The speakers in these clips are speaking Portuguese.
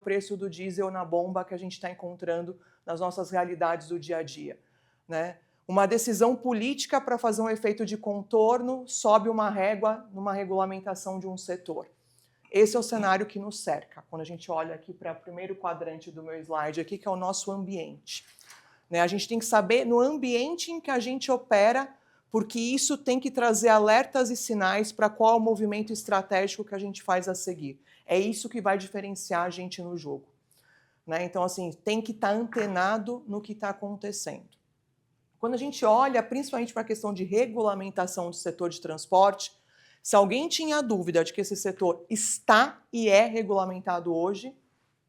preço do diesel na bomba que a gente está encontrando nas nossas realidades do dia a dia, né? Uma decisão política para fazer um efeito de contorno sobe uma régua numa regulamentação de um setor. Esse é o cenário que nos cerca, quando a gente olha aqui para o primeiro quadrante do meu slide aqui, que é o nosso ambiente. Né? A gente tem que saber no ambiente em que a gente opera, porque isso tem que trazer alertas e sinais para qual é o movimento estratégico que a gente faz a seguir. É isso que vai diferenciar a gente no jogo. Né? Então, assim, tem que estar antenado no que está acontecendo. Quando a gente olha, principalmente para a questão de regulamentação do setor de transporte, se alguém tinha dúvida de que esse setor está e é regulamentado hoje,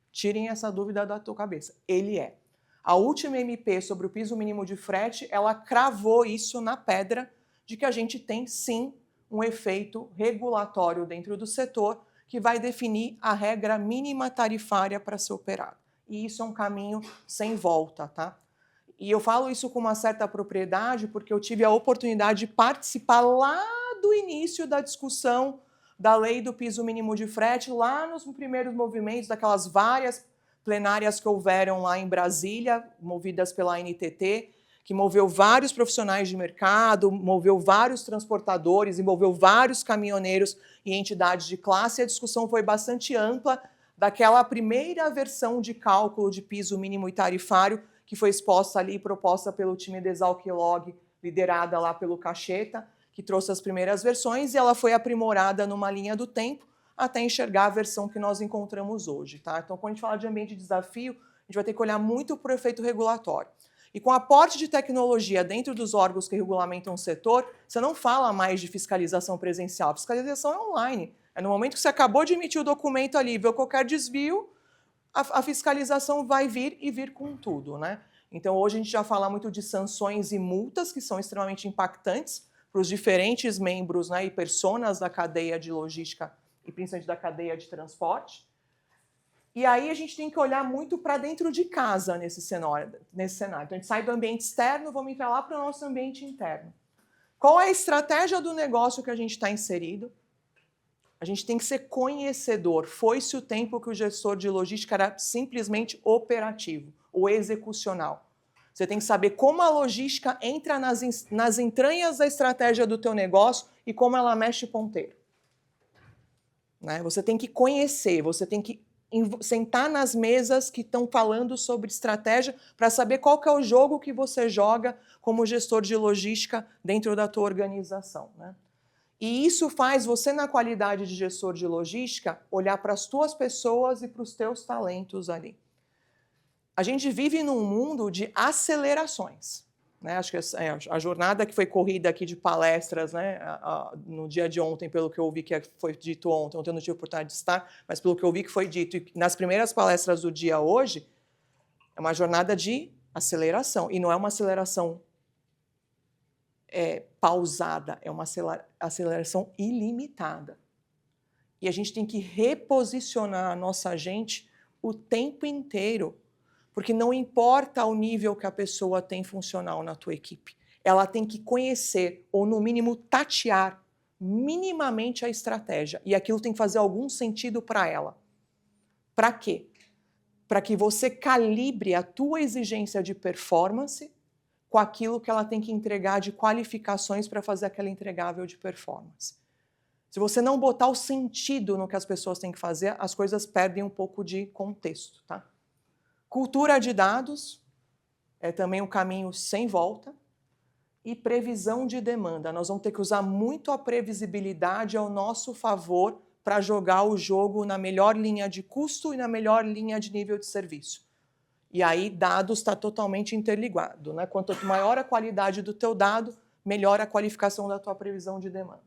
tirem essa dúvida da tua cabeça. Ele é. A última MP sobre o piso mínimo de frete, ela cravou isso na pedra de que a gente tem, sim, um efeito regulatório dentro do setor que vai definir a regra mínima tarifária para ser operada. E isso é um caminho sem volta, tá? E eu falo isso com uma certa propriedade porque eu tive a oportunidade de participar lá do início da discussão da lei do piso mínimo de frete, lá nos primeiros movimentos daquelas várias plenárias que houveram lá em Brasília, movidas pela ANTT, que moveu vários profissionais de mercado, moveu vários transportadores, envolveu vários caminhoneiros e entidades de classe. A discussão foi bastante ampla daquela primeira versão de cálculo de piso mínimo e tarifário que foi exposta ali e proposta pelo time da Exalc Log, liderada lá pelo Cacheta, que trouxe as primeiras versões, e ela foi aprimorada numa linha do tempo até enxergar a versão que nós encontramos hoje. Tá? Então, quando a gente fala de ambiente de desafio, a gente vai ter que olhar muito para o efeito regulatório. E com o aporte de tecnologia dentro dos órgãos que regulamentam o setor, você não fala mais de fiscalização presencial. A fiscalização é online. É no momento que você acabou de emitir o documento ali, viu qualquer desvio, a fiscalização vai vir e vir com tudo, né? Então, hoje a gente já fala muito de sanções e multas, que são extremamente impactantes para os diferentes membros, né, e personas da cadeia de logística e principalmente da cadeia de transporte. E aí a gente tem que olhar muito para dentro de casa nesse cenário. Então, a gente sai do ambiente externo, vamos entrar lá para o nosso ambiente interno. Qual é a estratégia do negócio que a gente está inserido? A gente tem que ser conhecedor. Foi-se o tempo que o gestor de logística era simplesmente operativo ou execucional. Você tem que saber como a logística entra nas entranhas da estratégia do teu negócio e como ela mexe ponteiro. Né? Você tem que conhecer, você tem que sentar nas mesas que estão falando sobre estratégia para saber qual que é o jogo que você joga como gestor de logística dentro da tua organização. Né? E isso faz você, na qualidade de gestor de logística, olhar para as tuas pessoas e para os teus talentos ali. A gente vive num mundo de acelerações. Né? Acho que a jornada que foi corrida aqui de palestras, né, no dia de ontem, pelo que eu ouvi que foi dito ontem eu não tive oportunidade de estar, mas pelo que eu vi que foi dito, e nas primeiras palestras do dia hoje, é uma jornada de aceleração. E não é uma aceleração pausada, é uma aceleração ilimitada. E a gente tem que reposicionar a nossa gente o tempo inteiro, porque não importa o nível que a pessoa tem funcional na tua equipe, ela tem que conhecer, ou no mínimo tatear, minimamente a estratégia, e aquilo tem que fazer algum sentido para ela. Para quê? Para que você calibre a tua exigência de performance com aquilo que ela tem que entregar de qualificações para fazer aquela entregável de performance. Se você não botar o sentido no que as pessoas têm que fazer, as coisas perdem um pouco de contexto. Tá? Cultura de dados é também um caminho sem volta. E previsão de demanda. Nós vamos ter que usar muito a previsibilidade ao nosso favor para jogar o jogo na melhor linha de custo e na melhor linha de nível de serviço. E aí, dados está totalmente interligado. Né? Quanto maior a qualidade do teu dado, melhor a qualificação da tua previsão de demanda.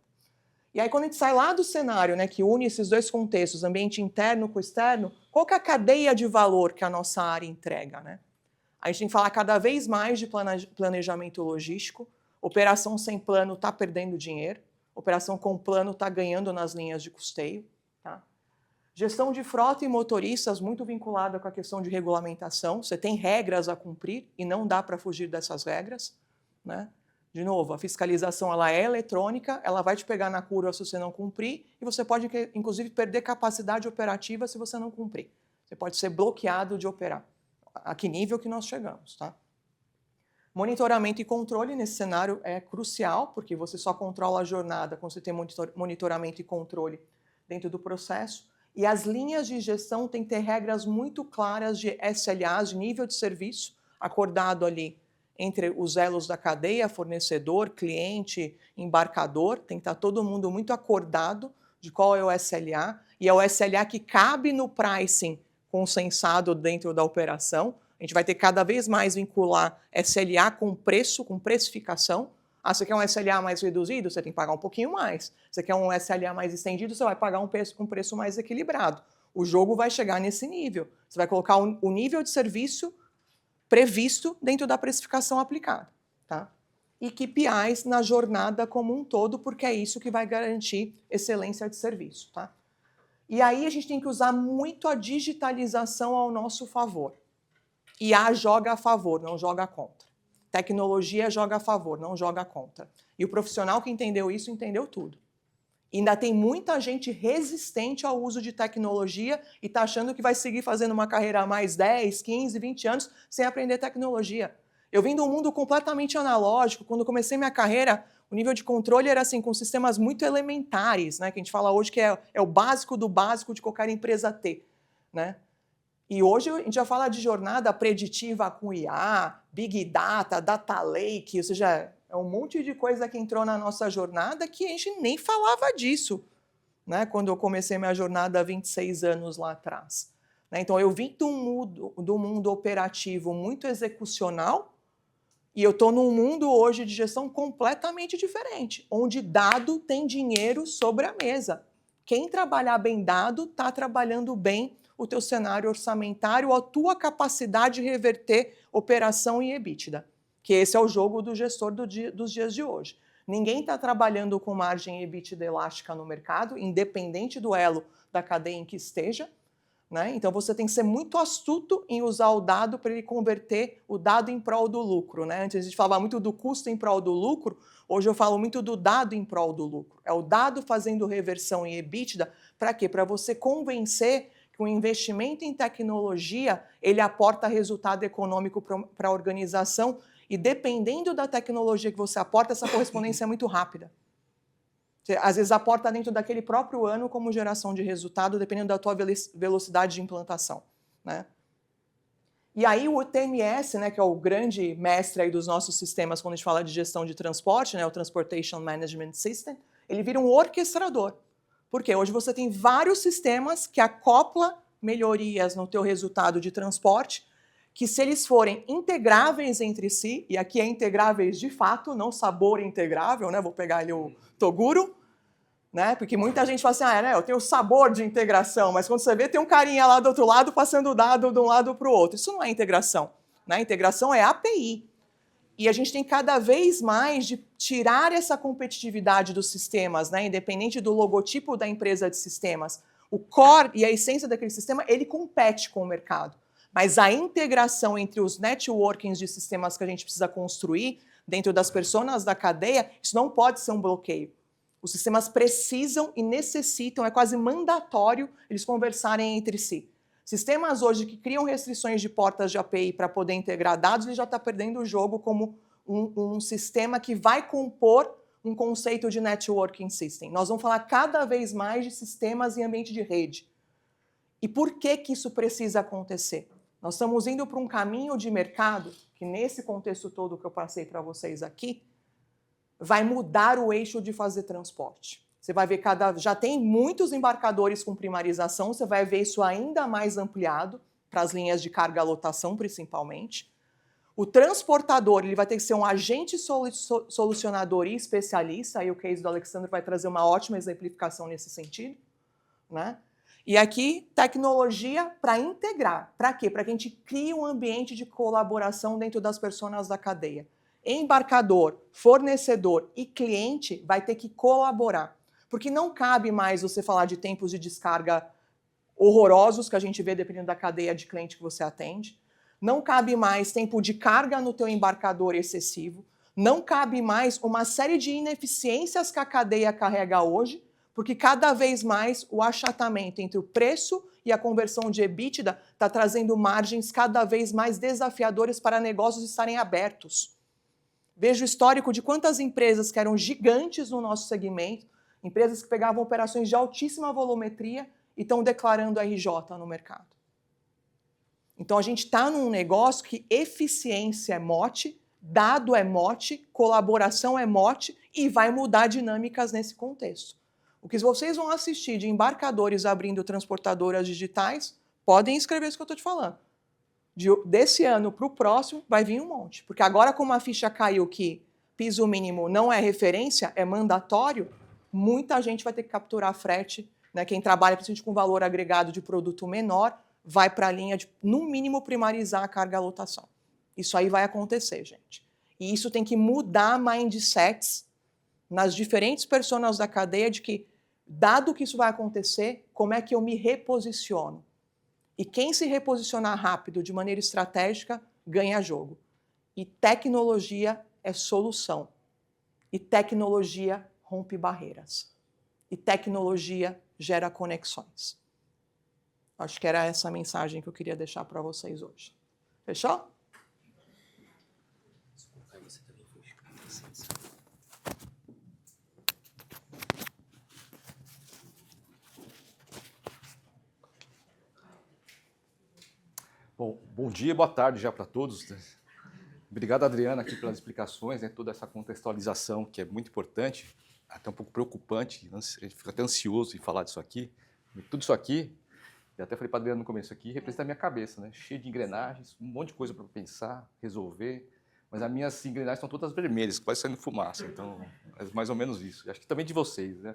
E aí, quando a gente sai lá do cenário, né, que une esses dois contextos, ambiente interno com externo, qual que é a cadeia de valor que a nossa área entrega? Né? A gente tem que falar cada vez mais de planejamento logístico. Operação sem plano está perdendo dinheiro. Operação com plano está ganhando nas linhas de custeio. Tá? Gestão de frota e motoristas, muito vinculada com a questão de regulamentação. Você tem regras a cumprir e não dá para fugir dessas regras. Né? De novo, a fiscalização ela é eletrônica, ela vai te pegar na curva se você não cumprir e você pode, inclusive, perder capacidade operativa se você não cumprir. Você pode ser bloqueado de operar. A que nível que nós chegamos, tá? Monitoramento e controle nesse cenário é crucial, porque você só controla a jornada quando você tem monitoramento e controle dentro do processo. E as linhas de gestão têm que ter regras muito claras de SLAs, de nível de serviço, acordado ali entre os elos da cadeia, fornecedor, cliente, embarcador. Tem que estar todo mundo muito acordado de qual é o SLA. E é o SLA que cabe no pricing consensado dentro da operação. A gente vai ter cada vez mais vincular SLA com preço, com precificação. Ah, você quer um SLA mais reduzido? Você tem que pagar um pouquinho mais. Você quer um SLA mais estendido? Você vai pagar um preço mais equilibrado. O jogo vai chegar nesse nível. Você vai colocar o nível de serviço previsto dentro da precificação aplicada. Tá? E KPIs na jornada como um todo, porque é isso que vai garantir excelência de serviço. Tá? E aí a gente tem que usar muito a digitalização ao nosso favor. IA joga a favor, não joga contra. Tecnologia joga a favor, não joga contra. E o profissional que entendeu isso, entendeu tudo. E ainda tem muita gente resistente ao uso de tecnologia e está achando que vai seguir fazendo uma carreira a mais 10, 15, 20 anos sem aprender tecnologia. Eu vim de um mundo completamente analógico. Quando comecei minha carreira, o nível de controle era assim, com sistemas muito elementares, né, que a gente fala hoje que é o básico do básico de qualquer empresa ter. Né? E hoje a gente já fala de jornada preditiva com IA, Big Data, Data Lake, ou seja, é um monte de coisa que entrou na nossa jornada que a gente nem falava disso, né, quando eu comecei minha jornada há 26 anos lá atrás. Né, então eu vim do mundo operativo muito execucional e eu estou num mundo hoje de gestão completamente diferente, onde dado tem dinheiro sobre a mesa. Quem trabalhar bem dado está trabalhando bem o teu cenário orçamentário, a tua capacidade de reverter operação em EBITDA, que esse é o jogo do gestor dos dias de hoje. Ninguém está trabalhando com margem EBITDA elástica no mercado, independente do elo da cadeia em que esteja. Né? Então você tem que ser muito astuto em usar o dado para ele converter o dado em prol do lucro. Né? Antes a gente falava muito do custo em prol do lucro, hoje eu falo muito do dado em prol do lucro. É o dado fazendo reversão em EBITDA, para quê? Para você convencer que o investimento em tecnologia ele aporta resultado econômico para a organização e dependendo da tecnologia que você aporta, essa correspondência é muito rápida. Você, às vezes aporta dentro daquele próprio ano como geração de resultado, dependendo da tua velocidade de implantação. Né? E aí o TMS, né, que é o grande mestre aí dos nossos sistemas quando a gente fala de gestão de transporte, né, o Transportation Management System, ele vira um orquestrador. Porque hoje você tem vários sistemas que acoplam melhorias no teu resultado de transporte, que se eles forem integráveis entre si, e aqui é integráveis de fato, não sabor integrável, né? Vou pegar ali o Toguro, né? Porque muita gente fala assim, né, eu tenho sabor de integração, mas quando você vê, tem um carinha lá do outro lado passando o dado de um lado para o outro. Isso não é integração. Né? Integração é API. E a gente tem cada vez mais de tirar essa competitividade dos sistemas, né? Independente do logotipo da empresa de sistemas. O core e a essência daquele sistema, ele compete com o mercado. Mas a integração entre os networkings de sistemas que a gente precisa construir dentro das personas da cadeia, isso não pode ser um bloqueio. Os sistemas precisam e necessitam, é quase mandatório, eles conversarem entre si. Sistemas hoje que criam restrições de portas de API para poder integrar dados, ele já está perdendo o jogo como um sistema que vai compor um conceito de networking system. Nós vamos falar cada vez mais de sistemas em ambiente de rede. E por que que isso precisa acontecer? Nós estamos indo para um caminho de mercado que, nesse contexto todo que eu passei para vocês aqui, vai mudar o eixo de fazer transporte. Você vai ver já tem muitos embarcadores com primarização, você vai ver isso ainda mais ampliado para as linhas de carga-lotação, principalmente. O transportador ele vai ter que ser um agente solucionador e especialista, aí o case do Alexandre vai trazer uma ótima exemplificação nesse sentido. Né? E aqui, tecnologia para integrar. Para quê? Para que a gente crie um ambiente de colaboração dentro das personas da cadeia. Embarcador, fornecedor e cliente vai ter que colaborar. Porque não cabe mais você falar de tempos de descarga horrorosos que a gente vê dependendo da cadeia de cliente que você atende. Não cabe mais tempo de carga no teu embarcador excessivo. Não cabe mais uma série de ineficiências que a cadeia carrega hoje, porque cada vez mais o achatamento entre o preço e a conversão de EBITDA está trazendo margens cada vez mais desafiadoras para negócios estarem abertos. Veja o histórico de quantas empresas que eram gigantes no nosso segmento, empresas que pegavam operações de altíssima volumetria e estão declarando RJ no mercado. Então a gente está num negócio que eficiência é mote, dado é mote, colaboração é mote e vai mudar dinâmicas nesse contexto. O que vocês vão assistir de embarcadores abrindo transportadoras digitais, podem escrever isso que eu estou te falando. Desse ano para o próximo vai vir um monte. Porque agora, como a ficha caiu que piso mínimo não é referência, é mandatório, muita gente vai ter que capturar frete, né? Quem trabalha principalmente com valor agregado de produto menor, vai para a linha de, no mínimo, primarizar a carga lotação. Isso aí vai acontecer, gente. E isso tem que mudar mindsets nas diferentes personas da cadeia de que, dado que isso vai acontecer, como é que eu me reposiciono? E quem se reposicionar rápido, de maneira estratégica, ganha jogo. E tecnologia é solução. E tecnologia rompe barreiras. E tecnologia gera conexões. Acho que era essa a mensagem que eu queria deixar para vocês hoje. Fechou? Bom dia, boa tarde já para todos. Obrigado, Adriana, aqui pelas explicações, né, toda essa contextualização que é muito importante, até um pouco preocupante, a gente fica até ansioso em falar disso aqui. E tudo isso aqui, eu até falei para a Adriana no começo aqui, representa a minha cabeça, né, cheio de engrenagens, um monte de coisa para pensar, resolver, mas as minhas engrenagens estão todas vermelhas, quase saindo fumaça, então é mais ou menos isso. Acho que também de vocês, né?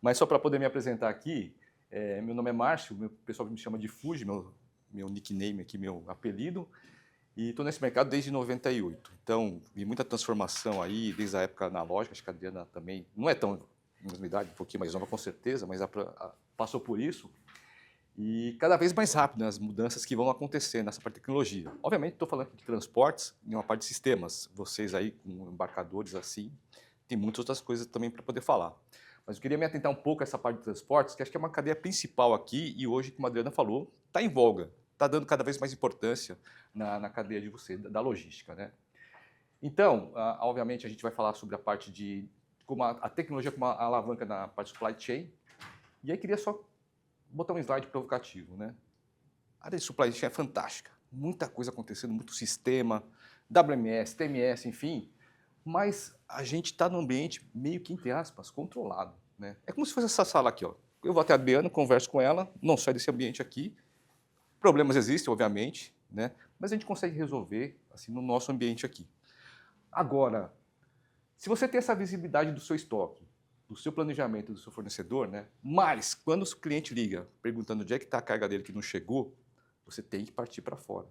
Mas só para poder me apresentar aqui, meu nome é Márcio, o pessoal me chama de Fuji, meu nickname aqui, meu apelido, e estou nesse mercado desde 98. Então, vi muita transformação aí, desde a época analógica, acho que a Adriana também, não é tão, na mesma idade, um pouquinho mais nova com certeza, mas passou por isso. E cada vez mais rápido, né, as mudanças que vão acontecer nessa parte de tecnologia. Obviamente, estou falando aqui de transportes e uma parte de sistemas. Vocês aí, com embarcadores assim, tem muitas outras coisas também para poder falar. Mas eu queria me atentar um pouco a essa parte de transportes, que acho que é uma cadeia principal aqui e hoje, como a Adriana falou, está em voga. Está dando cada vez mais importância na cadeia de você, da logística, né? Então, obviamente, a gente vai falar sobre a parte de como a tecnologia como uma alavanca na parte de supply chain. E aí queria só botar um slide provocativo, né? A área de supply chain é fantástica, muita coisa acontecendo, muito sistema, WMS, TMS, enfim, mas a gente está num ambiente meio que, entre aspas, controlado, né? É como se fosse essa sala aqui, ó. Eu vou até a Adriana, converso com ela, não saio desse ambiente aqui. Problemas existem, obviamente, né? Mas a gente consegue resolver assim, no nosso ambiente aqui. Agora, se você tem essa visibilidade do seu estoque, do seu planejamento, do seu fornecedor, né? Mas quando o cliente liga perguntando onde é que está a carga dele que não chegou, você tem que partir para fora.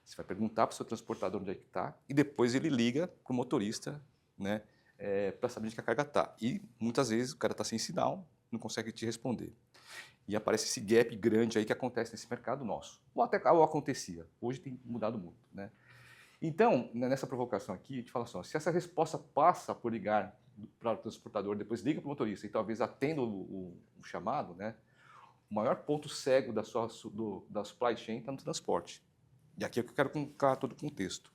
Você vai perguntar para o seu transportador onde é que está e depois ele liga para o motorista, né? Para saber onde que a carga está. E muitas vezes o cara está sem sinal, não consegue te responder. E aparece esse gap grande aí que acontece nesse mercado nosso. Ou até acontecia. Hoje tem mudado muito, né? Então, nessa provocação aqui, a gente fala assim, ó, se essa resposta passa por ligar para o transportador, depois liga para o motorista e talvez atenda o chamado, né? O maior ponto cego da supply chain está no transporte. E aqui é que eu quero colocar todo o contexto.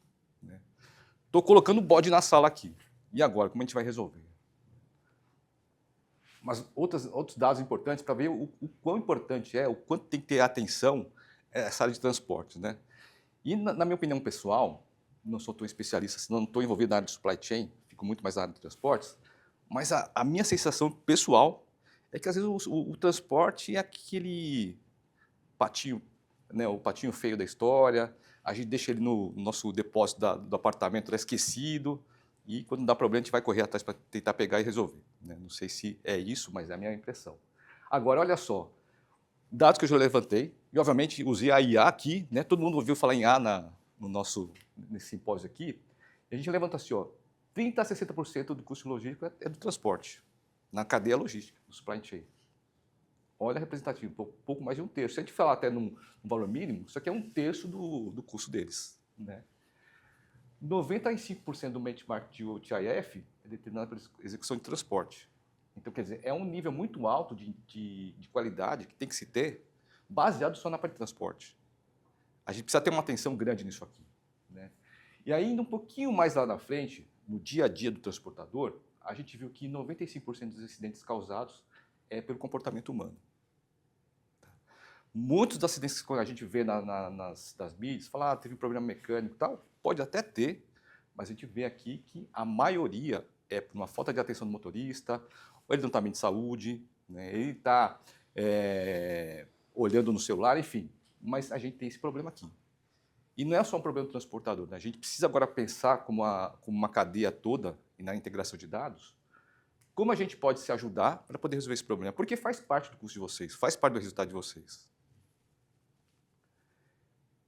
Estou colocando o bode na sala aqui. E agora, como a gente vai resolver? Mas outros dados importantes para ver o quão importante é, o quanto tem que ter atenção essa área de transportes, né? E na minha opinião pessoal, não sou tão especialista, não estou envolvido na área de supply chain, fico muito mais na área de transportes, mas a minha sensação pessoal é que às vezes o transporte é aquele patinho, né, o patinho feio da história, a gente deixa ele no nosso depósito do apartamento esquecido, e quando dá problema a gente vai correr atrás para tentar pegar e resolver, né? Não sei se é isso, mas é a minha impressão. Agora, olha só, dados que eu já levantei, e obviamente usei a IA aqui, né? Todo mundo ouviu falar em IA nesse simpósio aqui, e a gente levanta assim, ó, 30% a 60% do custo logístico é do transporte, na cadeia logística, do supply chain. Olha representativo, pouco mais de um terço. Se a gente falar até num valor mínimo, isso aqui é um terço do custo deles, né? 95% do benchmark de OTIF é determinado pela execução de transporte. Então, quer dizer, é um nível muito alto de qualidade que tem que se ter baseado só na parte de transporte. A gente precisa ter uma atenção grande nisso aqui, né? E aí, indo um pouquinho mais lá na frente, no dia a dia do transportador, a gente viu que 95% dos acidentes causados é pelo comportamento humano. Muitos dos acidentes que a gente vê nas mídias, falam, teve um problema mecânico e tal, pode até ter, mas a gente vê aqui que a maioria é por uma falta de atenção do motorista, ou ele não está bem de saúde, né? Ele está olhando no celular, enfim. Mas a gente tem esse problema aqui. E não é só um problema do transportador, né? A gente precisa agora pensar como uma cadeia toda, e na integração de dados, como a gente pode se ajudar para poder resolver esse problema. Porque faz parte do custo de vocês, faz parte do resultado de vocês.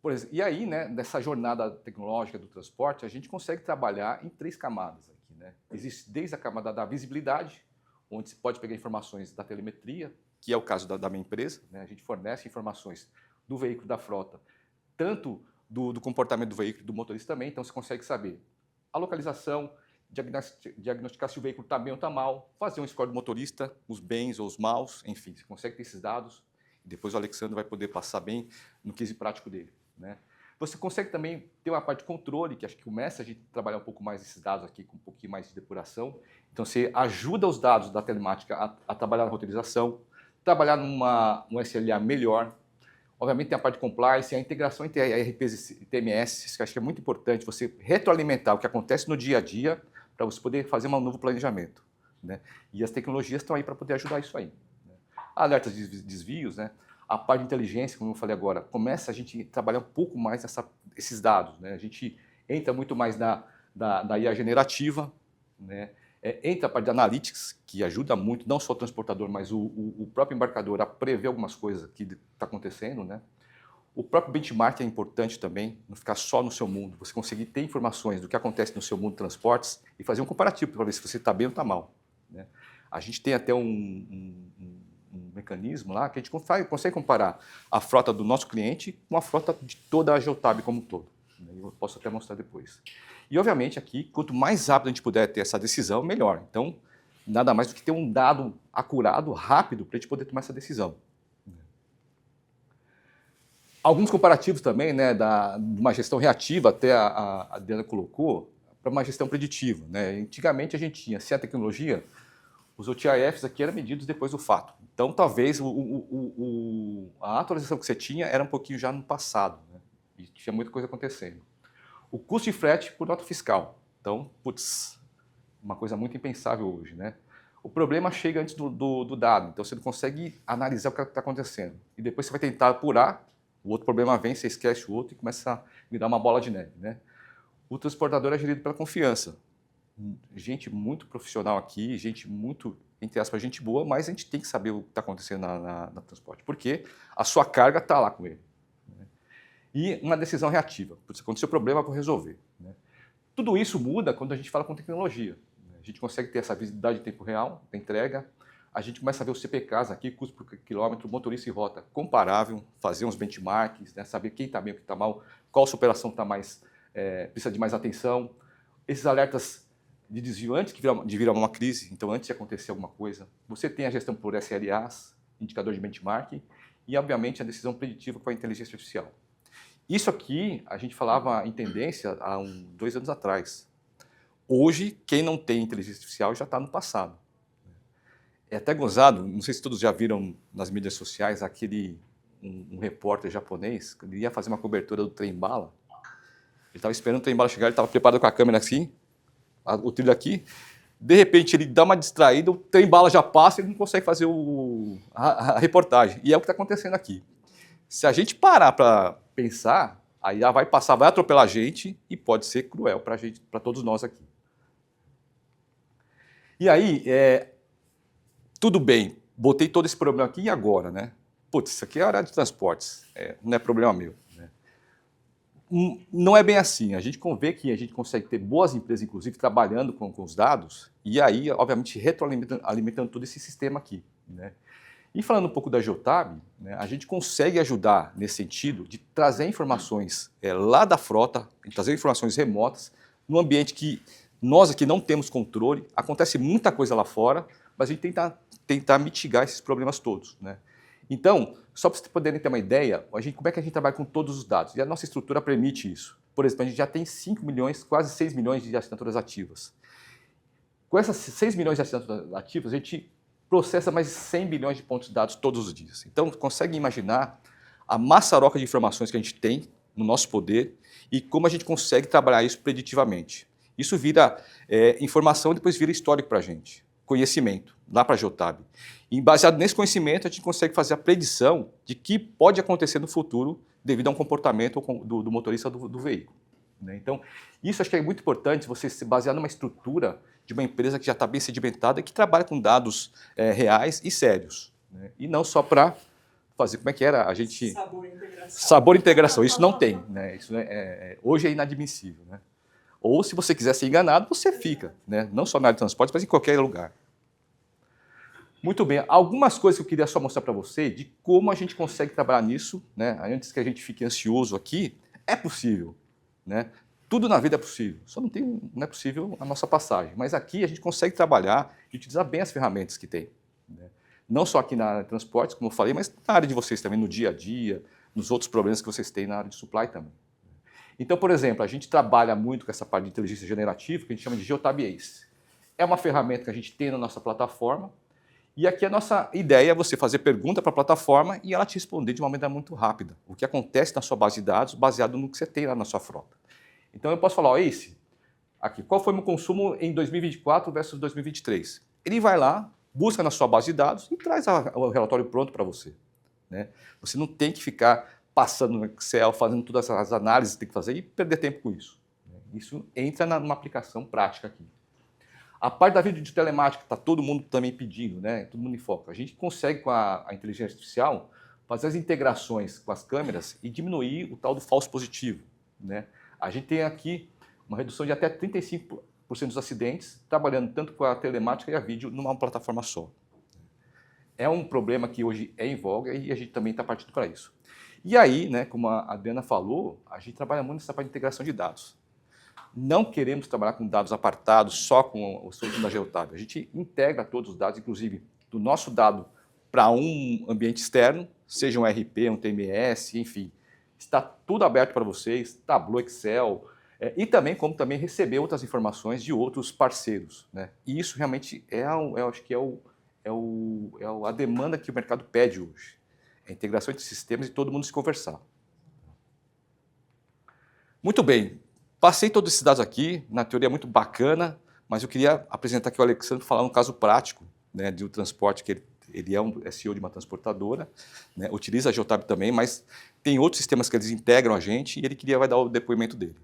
Por exemplo, e aí, né, nessa jornada tecnológica do transporte, a gente consegue trabalhar em 3 camadas aqui, né? Existe desde a camada da visibilidade, onde se pode pegar informações da telemetria, que é o caso da minha empresa, né? A gente fornece informações do veículo da frota, tanto do comportamento do veículo e do motorista também, então você consegue saber a localização, diagnosticar se o veículo está bem ou está mal, fazer um score do motorista, os bens ou os maus, enfim, você consegue ter esses dados, e depois o Alexandre vai poder passar bem no case prático dele, né? Você consegue também ter uma parte de controle, que acho que começa a gente trabalhar um pouco mais esses dados aqui, com um pouquinho mais de depuração. Então, você ajuda os dados da telemática a trabalhar na roteirização, trabalhar num SLA melhor. Obviamente, tem a parte de compliance, a integração entre ERPs e TMS, que acho que é muito importante, você retroalimentar o que acontece no dia a dia, para você poder fazer um novo planejamento, né? E as tecnologias estão aí para poder ajudar isso aí, né? Alertas de desvios, né? A parte de inteligência, como eu falei agora, começa a gente trabalhar um pouco mais esses dados, né? A gente entra muito mais da IA generativa, né? Entra a parte de analytics, que ajuda muito, não só o transportador, mas o próprio embarcador a prever algumas coisas que está acontecendo, né? O próprio benchmark é importante também, não ficar só no seu mundo, você conseguir ter informações do que acontece no seu mundo de transportes e fazer um comparativo para ver se você está bem ou está mal, né? A gente tem até um mecanismo lá que a gente consegue comparar a frota do nosso cliente com a frota de toda a Geotab como um todo. Eu posso até mostrar depois. E, obviamente, aqui, quanto mais rápido a gente puder ter essa decisão, melhor. Então, nada mais do que ter um dado acurado, rápido, para a gente poder tomar essa decisão. Alguns comparativos também, né, de uma gestão reativa, até a Diana colocou, para uma gestão preditiva, né? Antigamente, a gente tinha, sem a tecnologia, os OTIFs aqui eram medidos depois do fato. Então, talvez a atualização que você tinha era um pouquinho já no passado, né? E tinha muita coisa acontecendo. O custo de frete por nota fiscal. Então, putz, uma coisa muito impensável hoje, né? O problema chega antes do dado, então você não consegue analisar o que está acontecendo. E depois você vai tentar apurar, o outro problema vem, você esquece o outro e começa a virar uma bola de neve, né? O transportador é gerido pela confiança. Gente muito profissional aqui, gente muito, entre aspas, gente boa, mas a gente tem que saber o que está acontecendo na transporte, porque a sua carga está lá com ele. Né? E uma decisão reativa, se acontecer o problema, eu vou resolver. Né? Tudo isso muda quando a gente fala com tecnologia. Né? A gente consegue ter essa visibilidade em tempo real, da entrega, a gente começa a ver os CPKs aqui, custo por quilômetro, motorista e rota comparável, fazer uns benchmarks, né? Saber quem está bem, o que está mal, qual sua operação está mais, precisa de mais atenção. Esses alertas de desvio antes de virar uma crise, então antes de acontecer alguma coisa. Você tem a gestão por SLAs, indicador de benchmark, e obviamente a decisão preditiva com a inteligência artificial. Isso aqui a gente falava em tendência há 2 anos atrás. Hoje, quem não tem inteligência artificial já está no passado. É até gozado, não sei se todos já viram nas mídias sociais, um repórter japonês, que ia fazer uma cobertura do trem-bala. Ele estava esperando o trem-bala chegar, ele estava preparado com a câmera assim, o trilho aqui, de repente ele dá uma distraída, o trem-bala já passa e ele não consegue fazer a reportagem. E é o que está acontecendo aqui. Se a gente parar para pensar, aí já vai passar, vai atropelar a gente e pode ser cruel para todos nós aqui. E aí, tudo bem, botei todo esse problema aqui e agora, né? Putz, isso aqui é a área de transportes, não é problema meu. Não é bem assim. A gente vê que a gente consegue ter boas empresas, inclusive, trabalhando com os dados, e aí, obviamente, retroalimentando todo esse sistema aqui. Né? E falando um pouco da Geotab, né, a gente consegue ajudar nesse sentido de trazer informações lá da frota, trazer informações remotas, num ambiente que nós aqui não temos controle, acontece muita coisa lá fora, mas a gente tentar mitigar esses problemas todos. Né? Então, Só para vocês poderem ter uma ideia, como é que a gente trabalha com todos os dados? E a nossa estrutura permite isso. Por exemplo, a gente já tem 5 milhões, quase 6 milhões de assinaturas ativas. Com essas 6 milhões de assinaturas ativas, a gente processa mais de 100 bilhões de pontos de dados todos os dias. Então, consegue imaginar a maçaroca de informações que a gente tem no nosso poder e como a gente consegue trabalhar isso preditivamente. Isso vira informação e depois vira histórico para a gente, conhecimento, lá para a Geotab. E baseado nesse conhecimento, a gente consegue fazer a predição de que pode acontecer no futuro devido a um comportamento do motorista do veículo. Né? Então, isso acho que é muito importante, você se basear numa estrutura de uma empresa que já está bem sedimentada e que trabalha com dados reais e sérios. Né? E não só para fazer, como é que era? A gente... Sabor e integração. Sabor e integração, isso não tem. Né? Isso hoje é inadmissível. Né? Ou se você quiser ser enganado, você fica. Né? Não só na área de transporte, mas em qualquer lugar. Muito bem, algumas coisas que eu queria só mostrar para você de como a gente consegue trabalhar nisso, né? Antes que a gente fique ansioso aqui, é possível. Né? Tudo na vida é possível, só não é possível a nossa passagem. Mas aqui a gente consegue trabalhar e utilizar bem as ferramentas que tem. Né? Não só aqui na área de transportes, como eu falei, mas na área de vocês também, no dia a dia, nos outros problemas que vocês têm na área de supply também. Então, por exemplo, a gente trabalha muito com essa parte de inteligência generativa, que a gente chama de Geotab Ace. É uma ferramenta que a gente tem na nossa plataforma, e aqui a nossa ideia é você fazer pergunta para a plataforma e ela te responder de uma maneira muito rápida. O que acontece na sua base de dados baseado no que você tem lá na sua frota. Então eu posso falar, ó, Ace, aqui, qual foi o meu consumo em 2024 versus 2023? Ele vai lá, busca na sua base de dados e traz o relatório pronto para você. Né? Você não tem que ficar passando no Excel, fazendo todas as análises que tem que fazer e perder tempo com isso. Isso entra numa aplicação prática aqui. A parte da vídeo de telemática, está todo mundo também pedindo, né? Todo mundo em foco. A gente consegue, com a inteligência artificial, fazer as integrações com as câmeras e diminuir o tal do falso positivo. Né? A gente tem aqui uma redução de até 35% dos acidentes, trabalhando tanto com a telemática e a vídeo numa plataforma só. É um problema que hoje é em voga e a gente também está partindo para isso. E aí, né, como a Adriana falou, a gente trabalha muito nessa parte de integração de dados. Não queremos trabalhar com dados apartados só com o solução da Geotab. A gente integra todos os dados, inclusive do nosso dado para um ambiente externo, seja um RP, um TMS, enfim. Está tudo aberto para vocês, Tableau, Excel, e também como também receber outras informações de outros parceiros. Né? E isso realmente eu acho que a demanda que o mercado pede hoje. A integração entre sistemas e todo mundo se conversar. Muito bem. Passei todos esses dados aqui, na teoria é muito bacana, mas eu queria apresentar aqui o Alexandre para falar um caso prático, né, de um transporte, que ele é um CEO de uma transportadora, né, utiliza a Geotab também, mas tem outros sistemas que eles integram a gente e ele vai dar o depoimento dele.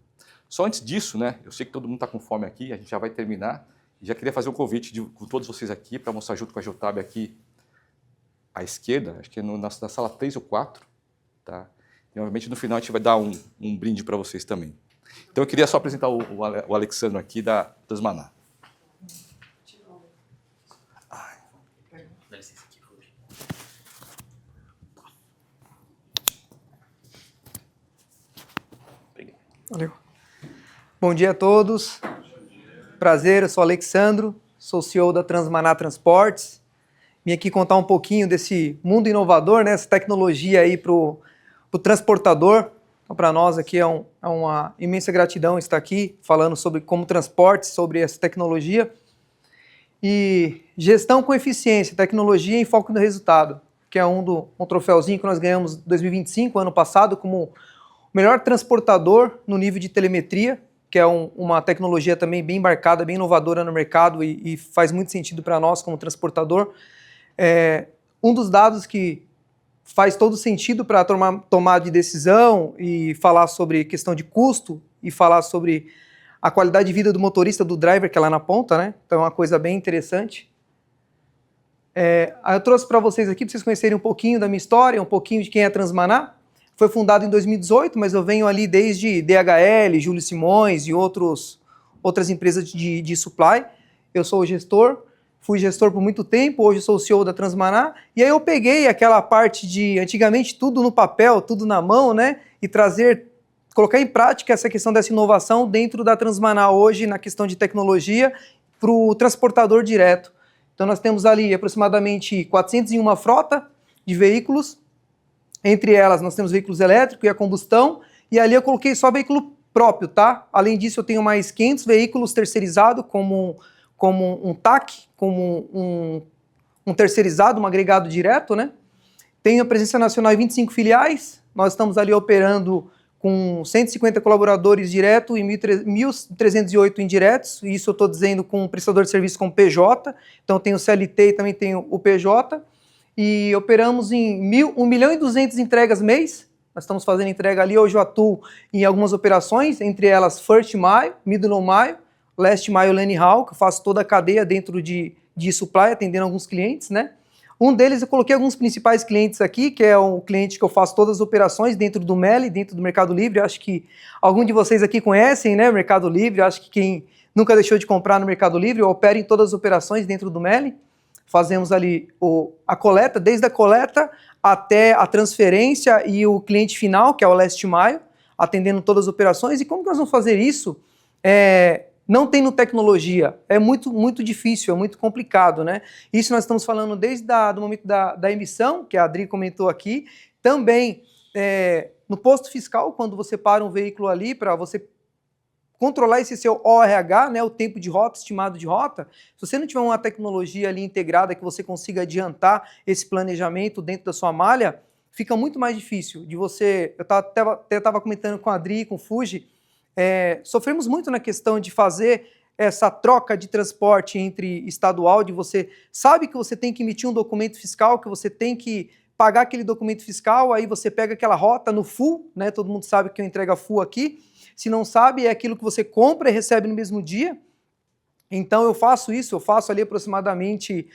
Só antes disso, né, eu sei que todo mundo está com fome aqui, a gente já vai terminar, e já queria fazer um convite com todos vocês aqui para mostrar junto com a Geotab aqui à esquerda, acho que é na sala 3 ou 4, tá? E obviamente no final a gente vai dar um brinde para vocês também. Então eu queria só apresentar o Alexandre aqui da Transmaná. Dá licença aqui, Valeu. Bom dia a todos. Prazer, eu sou Alexandro, sou CEO da Transmaná Transportes. Vim aqui contar um pouquinho desse mundo inovador, né, essa tecnologia aí para o transportador. Então, para nós aqui é uma imensa gratidão estar aqui falando sobre como transporte, sobre essa tecnologia. E gestão com eficiência, tecnologia em foco no resultado, que é um troféuzinho que nós ganhamos em 2025, ano passado, como o melhor transportador no nível de telemetria, que é uma tecnologia também bem embarcada, bem inovadora no mercado e faz muito sentido para nós como transportador. Um dos dados que faz todo sentido para tomar de decisão e falar sobre questão de custo e falar sobre a qualidade de vida do motorista, do driver, que é lá na ponta, né? Então é uma coisa bem interessante. Eu trouxe para vocês aqui, para vocês conhecerem um pouquinho da minha história, um pouquinho de quem é a Transmaná. Foi fundado em 2018, mas eu venho ali desde DHL, Júlio Simões e outras empresas de supply. Eu sou o gestor. Fui gestor por muito tempo, hoje sou o CEO da Transmaná, e aí eu peguei aquela parte de, antigamente, tudo no papel, tudo na mão, né, e colocar em prática essa questão dessa inovação dentro da Transmaná hoje, na questão de tecnologia, para o transportador direto. Então nós temos ali aproximadamente 401 frota de veículos, Entre elas, nós temos veículos elétricos e a combustão, e ali eu coloquei só veículo próprio, tá? Além disso, eu tenho mais 500 veículos terceirizados, como um TAC, como um terceirizado, um agregado direto, né? Tenho a presença nacional em 25 filiais, nós estamos ali operando com 150 colaboradores diretos e 1.308 indiretos, e isso eu estou dizendo com um prestador de serviço com PJ, então tenho o CLT e também tenho o PJ, e operamos em 1.200.000 entregas mês. Nós estamos fazendo entrega ali, hoje eu atuo em algumas operações, entre elas First Mile, Middle Mile, Last Mile Lane Haul, que eu faço toda a cadeia dentro de supply, atendendo alguns clientes, né? Um deles eu coloquei alguns principais clientes aqui, que é o cliente que eu faço todas as operações dentro do Meli, dentro do Mercado Livre. Acho que algum de vocês aqui conhecem, né, o Mercado Livre. Acho que quem nunca deixou de comprar no Mercado Livre, eu opero em todas as operações dentro do Meli. Fazemos ali a coleta, desde a coleta até a transferência e o cliente final, que é o Last Mile, atendendo todas as operações. E como que nós vamos fazer isso? Não tendo tecnologia, é muito difícil, é muito complicado, né? Isso nós estamos falando desde do momento da emissão, que a Adri comentou aqui, também no posto fiscal, quando você para um veículo ali para você controlar esse seu ORH, né, o tempo de rota, estimado de rota. Se você não tiver uma tecnologia ali integrada que você consiga adiantar esse planejamento dentro da sua malha, fica muito mais difícil de você... Eu até estava comentando com a Adri, com o Fuji, sofremos muito na questão de fazer essa troca de transporte entre estadual, de você sabe que você tem que emitir um documento fiscal, que você tem que pagar aquele documento fiscal, aí você pega aquela rota no full, né? Todo mundo sabe que eu entrego a full aqui. Se não sabe, é aquilo que você compra e recebe no mesmo dia. Então eu faço isso, eu faço ali aproximadamente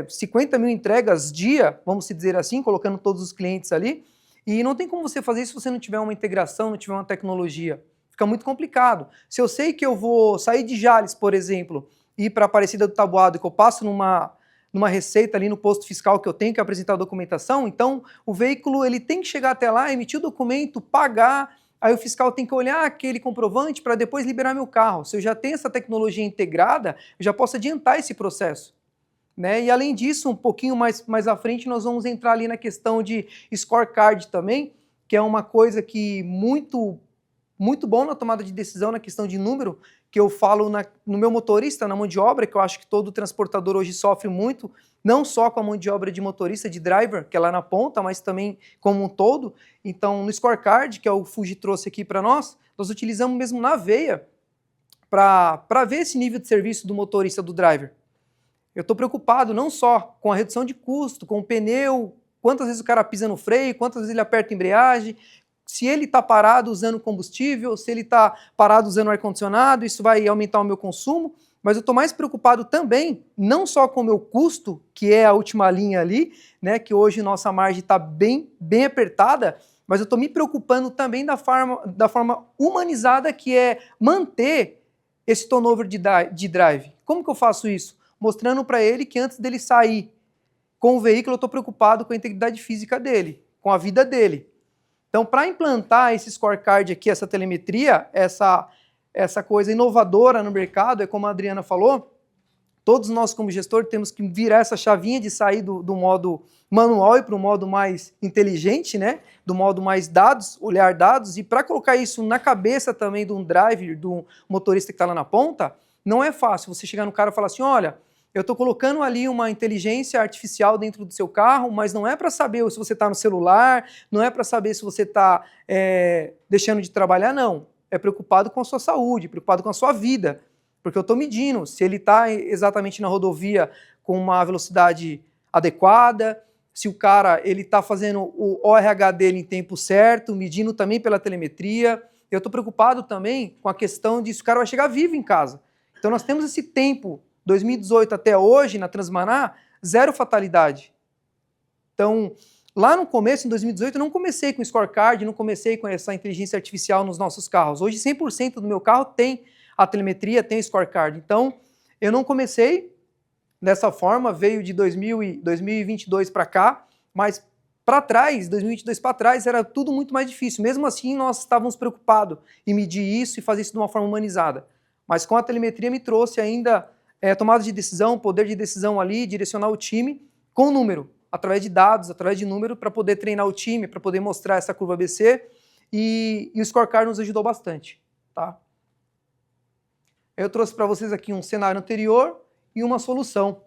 50 mil entregas dia, vamos dizer assim, colocando todos os clientes ali. E não tem como você fazer isso se você não tiver uma integração, não tiver uma tecnologia. Fica muito complicado. Se eu sei que eu vou sair de Jales, por exemplo, e ir para Aparecida do Taboado, que eu passo numa receita ali no posto fiscal que eu tenho que apresentar a documentação, então o veículo ele tem que chegar até lá, emitir o documento, pagar, aí o fiscal tem que olhar aquele comprovante para depois liberar meu carro. Se eu já tenho essa tecnologia integrada, eu já posso adiantar esse processo, né? E além disso, um pouquinho mais à frente, nós vamos entrar ali na questão de scorecard também, que é uma coisa que muito bom na tomada de decisão, na questão de número, que eu falo no meu motorista, na mão de obra, que eu acho que todo transportador hoje sofre muito, não só com a mão de obra de motorista, de driver, que é lá na ponta, mas também como um todo. Então, no scorecard, que é o Fuji trouxe aqui para nós utilizamos mesmo na veia para ver esse nível de serviço do motorista, do driver. Eu estou preocupado não só com a redução de custo, com o pneu, quantas vezes o cara pisa no freio, quantas vezes ele aperta a embreagem, se ele está parado usando combustível, se ele está parado usando ar-condicionado, isso vai aumentar o meu consumo, mas eu estou mais preocupado também, não só com o meu custo, que é a última linha ali, né, que hoje nossa margem está bem apertada, mas eu estou me preocupando também da forma humanizada, que é manter esse turnover de drive. Como que eu faço isso? Mostrando para ele que antes dele sair com o veículo, eu estou preocupado com a integridade física dele, com a vida dele. Então, para implantar esse scorecard aqui, essa telemetria, essa coisa inovadora no mercado, é como a Adriana falou, todos nós como gestor temos que virar essa chavinha de sair do modo manual e para o modo mais inteligente, né? Do modo mais dados, olhar dados, e para colocar isso na cabeça também de um driver, do motorista que está lá na ponta, não é fácil você chegar no cara e falar assim, olha, eu estou colocando ali uma inteligência artificial dentro do seu carro, mas não é para saber se você está no celular, não é para saber se você está deixando de trabalhar, não. É preocupado com a sua saúde, preocupado com a sua vida, porque eu estou medindo se ele está exatamente na rodovia com uma velocidade adequada, se o cara está fazendo o ORH dele em tempo certo, medindo também pela telemetria. Eu estou preocupado também com a questão de se o cara vai chegar vivo em casa. Então nós temos esse tempo, 2018 até hoje, na Transmaná, 0 fatalidade. Então, lá no começo, em 2018, eu não comecei com scorecard, não comecei com essa inteligência artificial nos nossos carros. Hoje, 100% do meu carro tem a telemetria, tem scorecard. Então, eu não comecei dessa forma, veio de 2022 para cá, mas para trás, 2022 para trás, era tudo muito mais difícil. Mesmo assim, nós estávamos preocupados em medir isso e fazer isso de uma forma humanizada. Mas com a telemetria me trouxe ainda tomada de decisão, poder de decisão ali, direcionar o time com o número. através de dados, através de número, para poder treinar o time, para poder mostrar essa curva ABC, e o scorecard nos ajudou bastante. Tá? Eu trouxe para vocês aqui um cenário anterior e uma solução.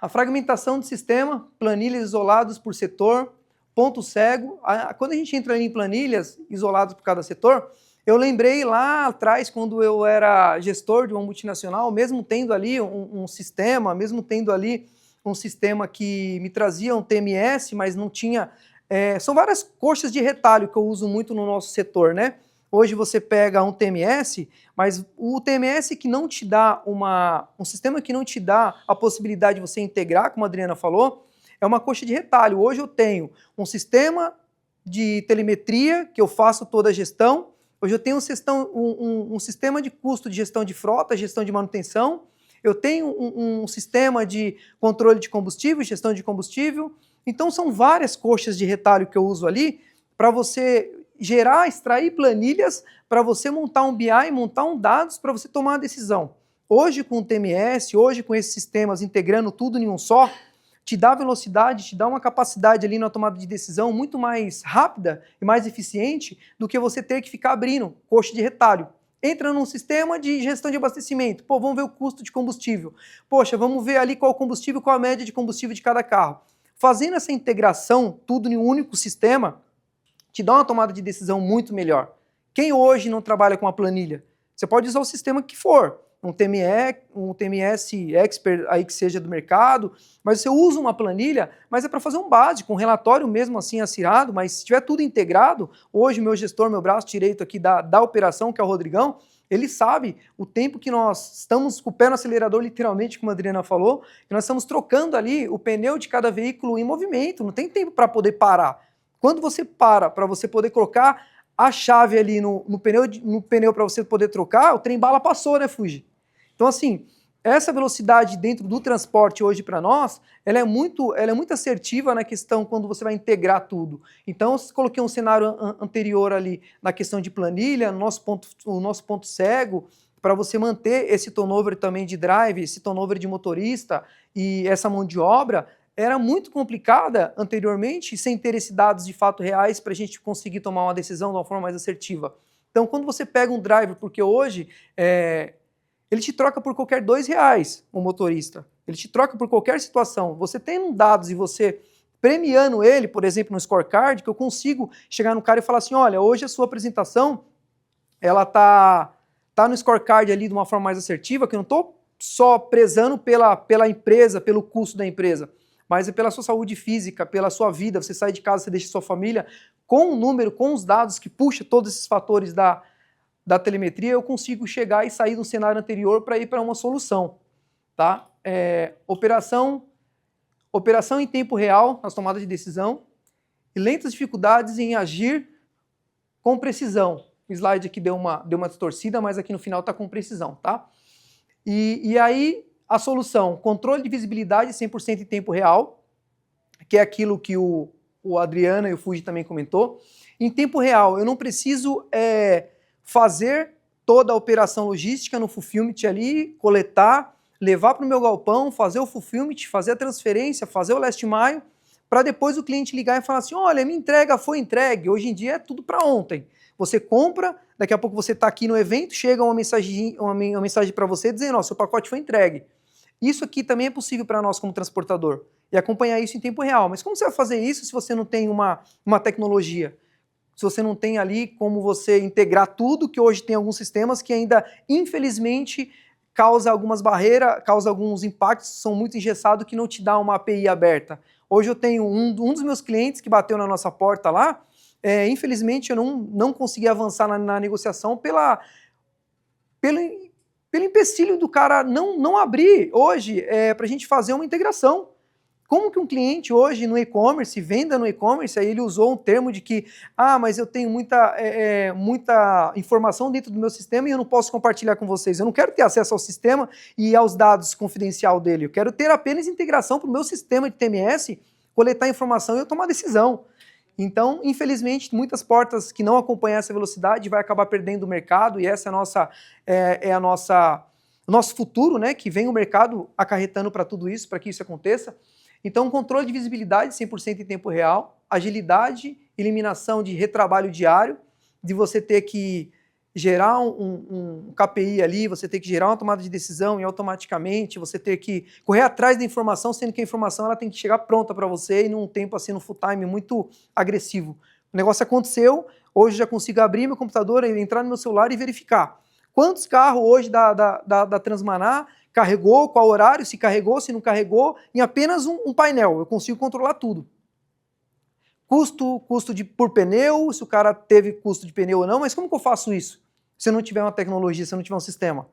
A fragmentação de sistema, planilhas isoladas por setor, ponto cego. Quando a gente entra ali em planilhas isoladas por cada setor, eu lembrei lá atrás, quando eu era gestor de uma multinacional, mesmo tendo ali um sistema, mesmo tendo ali um sistema que me trazia um TMS, mas não tinha... são várias coxas de retalho que eu uso muito no nosso setor, né? Hoje você pega um TMS, mas o TMS que não te dá um sistema que não te dá a possibilidade de você integrar, como a Adriana falou, é uma coxa de retalho. Hoje eu tenho um de telemetria, que eu faço toda a gestão. Hoje eu tenho um sistema de custo de gestão de frota, gestão de manutenção. Eu tenho um sistema de controle de combustível, gestão de combustível. Então são várias coxas de retalho que eu uso ali para você gerar, extrair planilhas, para você montar um BI, montar um dados para você tomar uma decisão. Hoje com o TMS, hoje com esses sistemas integrando tudo em um só, te dá velocidade, te dá uma capacidade ali na tomada de decisão muito mais rápida e mais eficiente do que você ter que ficar abrindo coxa de retalho. Entra num sistema de gestão de abastecimento. Pô, vamos ver o custo de combustível. Poxa, vamos ver ali qual o combustível, qual a média de combustível de cada carro. Fazendo essa integração, tudo em um único sistema, te dá uma tomada de decisão muito melhor. Quem hoje não trabalha com a planilha? Você pode usar o sistema que for, um TMS Expert aí que seja do mercado, mas você usa uma planilha, mas é para fazer um básico, um relatório mesmo assim acirrado, mas se tiver tudo integrado, hoje meu gestor, meu braço direito aqui da operação, que é o Rodrigão, ele sabe o tempo que nós estamos com o pé no acelerador, literalmente, como a Adriana falou, que nós estamos trocando ali o pneu de cada veículo em movimento, não tem tempo para poder parar. Quando você para você poder colocar a chave ali no pneu para você poder trocar, o trem-bala passou, né, Fuji? Então, assim, essa velocidade dentro do transporte hoje para nós, ela é muito assertiva na questão quando você vai integrar tudo. Então, eu coloquei um cenário anterior ali na questão de planilha, o nosso ponto cego, para você manter esse turnover também de drive, esse turnover de motorista e essa mão de obra, era muito complicada anteriormente, sem ter esses dados de fato reais para a gente conseguir tomar uma decisão de uma forma mais assertiva. Então, quando você pega um driver, porque hoje ele te troca por qualquer R$2, o motorista, ele te troca por qualquer situação. Você tem dados e você premiando ele, por exemplo, no scorecard, que eu consigo chegar no cara e falar assim, olha, hoje a sua apresentação, ela tá no scorecard ali de uma forma mais assertiva, que eu não estou só prezando pela empresa, pelo custo da empresa, mas é pela sua saúde física, pela sua vida, você sai de casa, você deixa sua família, com o número, com os dados que puxa todos esses fatores da telemetria, eu consigo chegar e sair do cenário anterior para ir para uma solução. Tá? Operação em tempo real, nas tomadas de decisão, e lentas dificuldades em agir com precisão. O slide aqui deu uma distorcida, mas aqui no final está com precisão. Tá? E aí, a solução, controle de visibilidade 100% em tempo real, que é aquilo que o Adriana e o Fuji também comentou. Em tempo real, eu não preciso fazer toda a operação logística no fulfillment ali, coletar, levar para o meu galpão, fazer o fulfillment, fazer a transferência, fazer o last mile, para depois o cliente ligar e falar assim, olha, minha entrega foi entregue. Hoje em dia é tudo para ontem. Você compra, daqui a pouco você está aqui no evento, chega uma mensagem para você dizendo, ó, seu pacote foi entregue. Isso aqui também é possível para nós como transportador, e acompanhar isso em tempo real. Mas como você vai fazer isso se você não tem uma tecnologia? Se você não tem ali como você integrar tudo, que hoje tem alguns sistemas que ainda, infelizmente, causa algumas barreiras, causa alguns impactos, são muito engessados, que não te dá uma API aberta. Hoje eu tenho um dos meus clientes que bateu na nossa porta lá, infelizmente eu não consegui avançar na negociação pelo empecilho do cara não abrir hoje para a gente fazer uma integração. Como que um cliente hoje no e-commerce, venda no e-commerce, aí ele usou um termo de que, mas eu tenho muita informação dentro do meu sistema e eu não posso compartilhar com vocês. Eu não quero ter acesso ao sistema e aos dados confidencial dele. Eu quero ter apenas integração para o meu sistema de TMS, coletar informação e eu tomar decisão. Então, infelizmente, muitas portas que não acompanham essa velocidade vai acabar perdendo o mercado, e essa é o nosso futuro, né, que vem o mercado acarretando para tudo isso, para que isso aconteça. Então, controle de visibilidade 100% em tempo real, agilidade, eliminação de retrabalho diário, de você ter que gerar um KPI ali, você ter que gerar uma tomada de decisão e automaticamente você ter que correr atrás da informação, sendo que a informação ela tem que chegar pronta para você e num tempo assim, no full time muito agressivo. O negócio aconteceu, hoje já consigo abrir meu computador, entrar no meu celular e verificar quantos carros hoje da Transmaná carregou, qual horário, se carregou, se não carregou, em apenas um painel, eu consigo controlar tudo. Custo por pneu, se o cara teve custo de pneu ou não, mas como que eu faço isso? Se eu não tiver uma tecnologia, se eu não tiver um sistema?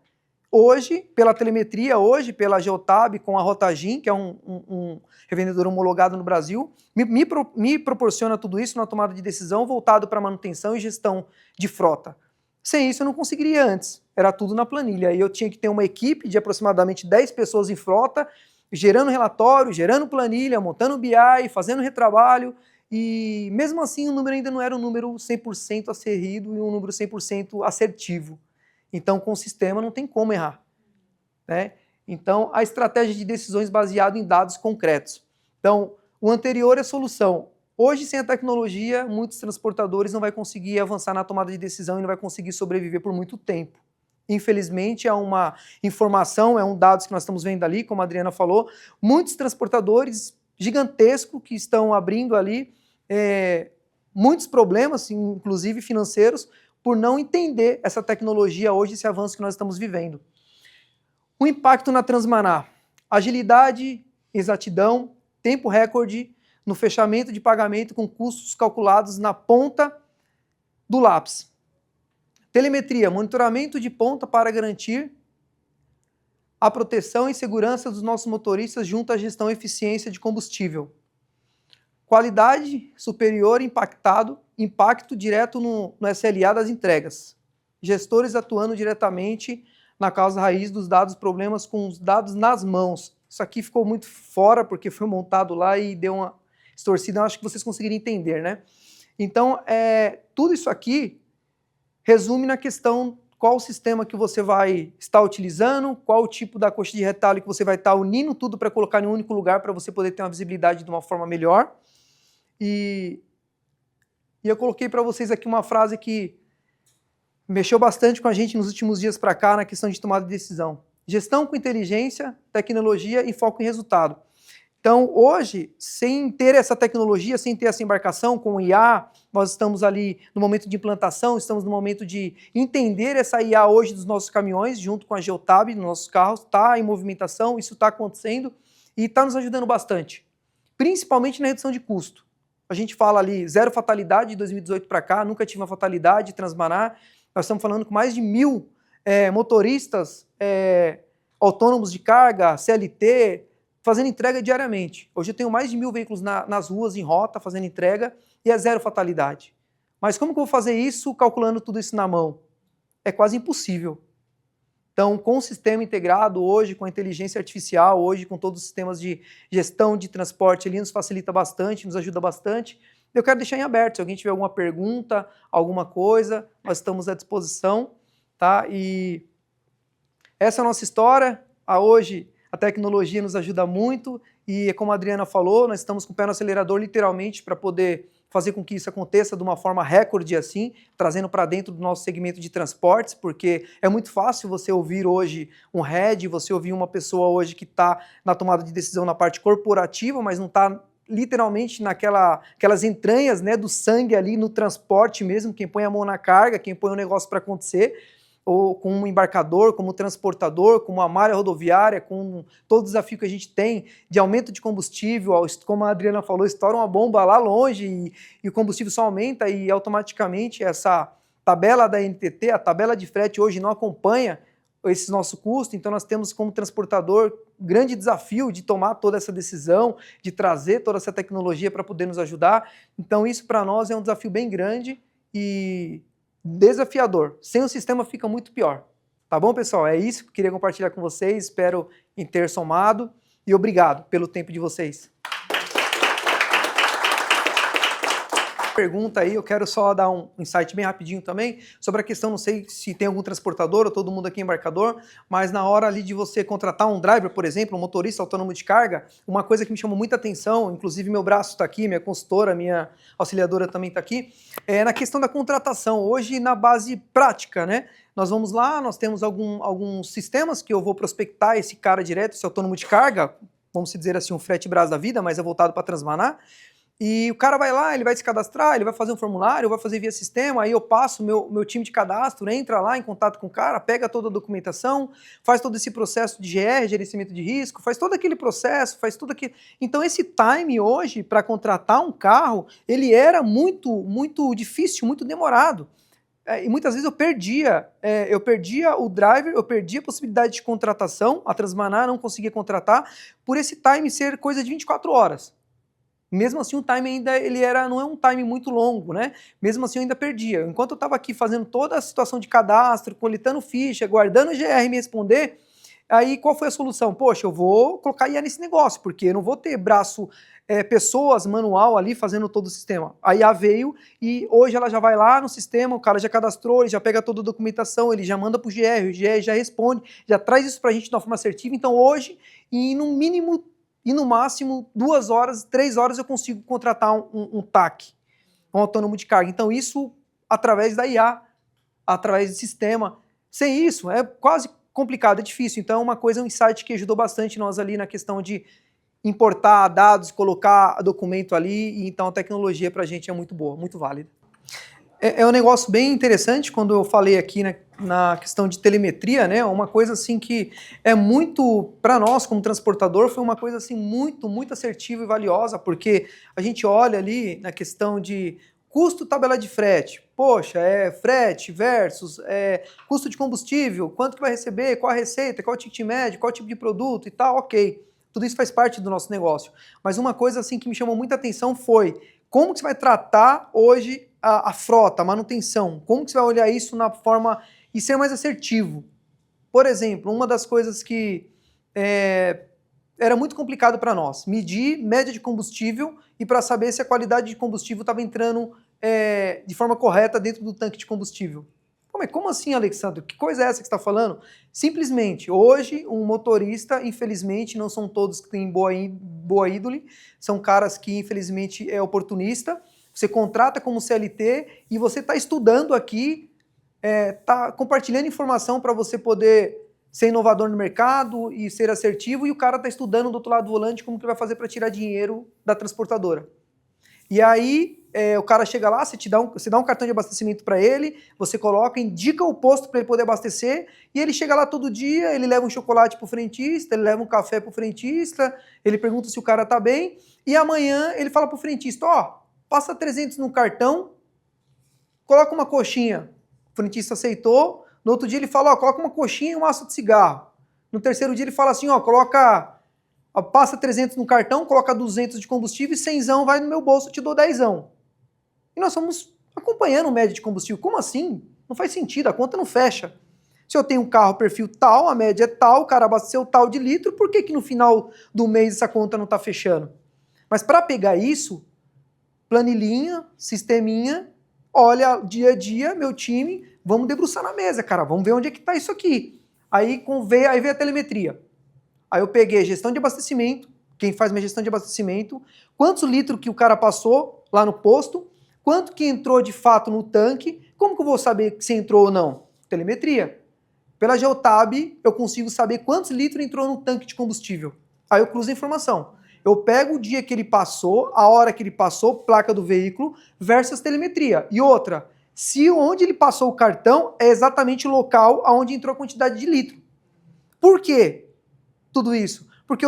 Hoje, pela telemetria, hoje, pela Geotab, com a Rotagin, que é um revendedor homologado no Brasil, me proporciona tudo isso na tomada de decisão voltado para manutenção e gestão de frota. Sem isso eu não conseguiria antes, era tudo na planilha. Aí eu tinha que ter uma equipe de aproximadamente 10 pessoas em frota, gerando relatório, gerando planilha, montando BI, fazendo retrabalho, e mesmo assim o número ainda não era um número 100% acerrido e um número 100% assertivo. Então com o sistema não tem como errar, né? Então a estratégia de decisões baseada em dados concretos. Então o anterior é a solução. Hoje sem a tecnologia muitos transportadores não vão conseguir avançar na tomada de decisão e não vai conseguir sobreviver por muito tempo. Infelizmente é uma informação, é um dado que nós estamos vendo ali, como a Adriana falou, muitos transportadores gigantescos que estão abrindo ali muitos problemas, inclusive financeiros, por não entender essa tecnologia hoje, esse avanço que nós estamos vivendo. O impacto na Transmaná: agilidade, exatidão, tempo recorde no fechamento de pagamento com custos calculados na ponta do lápis. Telemetria, monitoramento de ponta para garantir a proteção e segurança dos nossos motoristas junto à gestão e eficiência de combustível. Qualidade superior impacto direto no SLA das entregas. Gestores atuando diretamente na causa raiz dos dados, problemas com os dados nas mãos. Isso aqui ficou muito fora porque foi montado lá e deu uma distorcida, acho que vocês conseguiram entender, né? Então, tudo isso aqui resume na questão qual o sistema que você vai estar utilizando, qual o tipo da coxa de retalho que você vai estar unindo tudo para colocar em um único lugar para você poder ter uma visibilidade de uma forma melhor. E eu coloquei para vocês aqui uma frase que mexeu bastante com a gente nos últimos dias para cá na questão de tomada de decisão. Gestão com inteligência, tecnologia e foco em resultado. Então, hoje, sem ter essa tecnologia, sem ter essa embarcação com o IA, nós estamos ali no momento de implantação, estamos no momento de entender essa IA hoje dos nossos caminhões, junto com a Geotab, nos nossos carros, está em movimentação, isso está acontecendo e está nos ajudando bastante, principalmente na redução de custo. A gente fala ali, zero fatalidade de 2018 para cá, nunca tive uma fatalidade, Transmaná. Nós estamos falando com mais de 1.000 motoristas autônomos de carga, CLT, fazendo entrega diariamente. Hoje eu tenho mais de 1.000 veículos nas ruas, em rota, fazendo entrega, e é zero fatalidade. Mas como que eu vou fazer isso calculando tudo isso na mão? É quase impossível. Então, com o sistema integrado hoje, com a inteligência artificial, hoje com todos os sistemas de gestão de transporte, ele nos facilita bastante, nos ajuda bastante. Eu quero deixar em aberto, se alguém tiver alguma pergunta, alguma coisa, nós estamos à disposição, tá? E essa é a nossa história. Hoje a tecnologia nos ajuda muito e, como a Adriana falou, nós estamos com o pé no acelerador literalmente para poder fazer com que isso aconteça de uma forma recorde assim, trazendo para dentro do nosso segmento de transportes, porque é muito fácil você ouvir hoje um head, você ouvir uma pessoa hoje que está na tomada de decisão na parte corporativa, mas não está literalmente naquelas entranhas, né, do sangue ali no transporte mesmo, quem põe a mão na carga, quem põe o negócio para acontecer, ou como um embarcador, como transportador, como uma malha rodoviária, com todo o desafio que a gente tem de aumento de combustível, como a Adriana falou, estoura uma bomba lá longe e o combustível só aumenta e automaticamente essa tabela da NTT, a tabela de frete hoje não acompanha esse nosso custo, então nós temos como transportador grande desafio de tomar toda essa decisão, de trazer toda essa tecnologia para poder nos ajudar. Então isso para nós é um desafio bem grande e desafiador. Sem o sistema fica muito pior. Tá bom, pessoal? É isso que eu queria compartilhar com vocês. Espero em ter somado e obrigado pelo tempo de vocês. Pergunta aí, eu quero só dar um insight bem rapidinho também sobre a questão, não sei se tem algum transportador ou todo mundo aqui é embarcador, mas na hora ali de você contratar um driver, por exemplo, um motorista autônomo de carga, uma coisa que me chamou muita atenção, inclusive meu braço está aqui, minha consultora, minha auxiliadora também está aqui, é na questão da contratação, hoje na base prática, né? Nós vamos lá, nós temos alguns sistemas que eu vou prospectar esse cara direto, esse autônomo de carga, vamos dizer assim, um frete Brás da vida, mas é voltado para Transmaná. E o cara vai lá, ele vai se cadastrar, ele vai fazer um formulário, vai fazer via sistema, aí eu passo meu time de cadastro, entra lá em contato com o cara, pega toda a documentação, faz todo esse processo de GR, gerenciamento de risco, faz todo aquele processo, faz tudo aquilo. Então esse time hoje, para contratar um carro, ele era muito difícil, muito demorado. E muitas vezes eu perdia o driver, eu perdia a possibilidade de contratação, a Transmaná não conseguia contratar, por esse time ser coisa de 24 horas. Mesmo assim, o time ainda não é um time muito longo, né? Mesmo assim, eu ainda perdia. Enquanto eu estava aqui fazendo toda a situação de cadastro, coletando ficha, guardando o GR me responder, aí qual foi a solução? Poxa, eu vou colocar IA nesse negócio, porque eu não vou ter pessoas manual ali fazendo todo o sistema. A IA veio e hoje ela já vai lá no sistema, o cara já cadastrou, ele já pega toda a documentação, ele já manda para o GR já responde, já traz isso para a gente de uma forma assertiva. Então hoje, e no mínimo e no máximo 2 horas, 3 horas eu consigo contratar um TAC, um autônomo de carga. Então isso através da IA, através do sistema. Sem isso é quase complicado, é difícil. Então uma coisa, um insight que ajudou bastante nós ali na questão de importar dados, colocar documento ali, e então a tecnologia para a gente é muito boa, muito válida. É um negócio bem interessante quando eu falei aqui na questão de telemetria, né? Uma coisa assim que é muito, para nós como transportador, foi uma coisa assim muito assertiva e valiosa, porque a gente olha ali na questão de custo tabela de frete. Poxa, frete versus custo de combustível, quanto que vai receber, qual a receita, qual o ticket médio, qual o tipo de produto e tal, ok. Tudo isso faz parte do nosso negócio. Mas uma coisa assim que me chamou muita atenção foi como que você vai tratar hoje a frota, a manutenção, como que você vai olhar isso na forma e ser mais assertivo. Por exemplo, uma das coisas que era muito complicado para nós, medir média de combustível e para saber se a qualidade de combustível estava entrando de forma correta dentro do tanque de combustível. Mas como assim, Alexandre? Que coisa é essa que você está falando? Simplesmente, hoje, um motorista, infelizmente, não são todos que têm boa índole, são caras que, infelizmente, é oportunista. Você contrata como CLT e você está estudando aqui, está compartilhando informação para você poder ser inovador no mercado e ser assertivo, e o cara está estudando do outro lado do volante como que vai fazer para tirar dinheiro da transportadora. E aí, o cara chega lá, você dá um cartão de abastecimento para ele, você coloca, indica o posto para ele poder abastecer, e ele chega lá todo dia, ele leva um chocolate para o frentista, ele leva um café para o frentista, ele pergunta se o cara está bem, e amanhã ele fala para o frentista, passa 300 no cartão, coloca uma coxinha. O frentista aceitou, no outro dia ele fala, coloca uma coxinha e um maço de cigarro. No terceiro dia ele fala assim, passa 300 no cartão, coloca 200 de combustível e 100 vai no meu bolso, eu te dou 10. E nós estamos acompanhando o média de combustível. Como assim? Não faz sentido, a conta não fecha. Se eu tenho um carro perfil tal, a média é tal, o cara abasteceu tal de litro, por que no final do mês essa conta não está fechando? Mas para pegar isso, planilhinha, sisteminha, olha dia a dia, meu time, vamos debruçar na mesa, cara, vamos ver onde é que está isso aqui. Aí veio a telemetria. Aí eu peguei gestão de abastecimento, quem faz minha gestão de abastecimento, quantos litros que o cara passou lá no posto, quanto que entrou de fato no tanque, como que eu vou saber se entrou ou não? Telemetria. Pela Geotab, eu consigo saber quantos litros entrou no tanque de combustível. Aí eu cruzo a informação. Eu pego o dia que ele passou, a hora que ele passou, placa do veículo, versus telemetria. E outra, se onde ele passou o cartão é exatamente o local onde entrou a quantidade de litro. Por quê tudo isso? Porque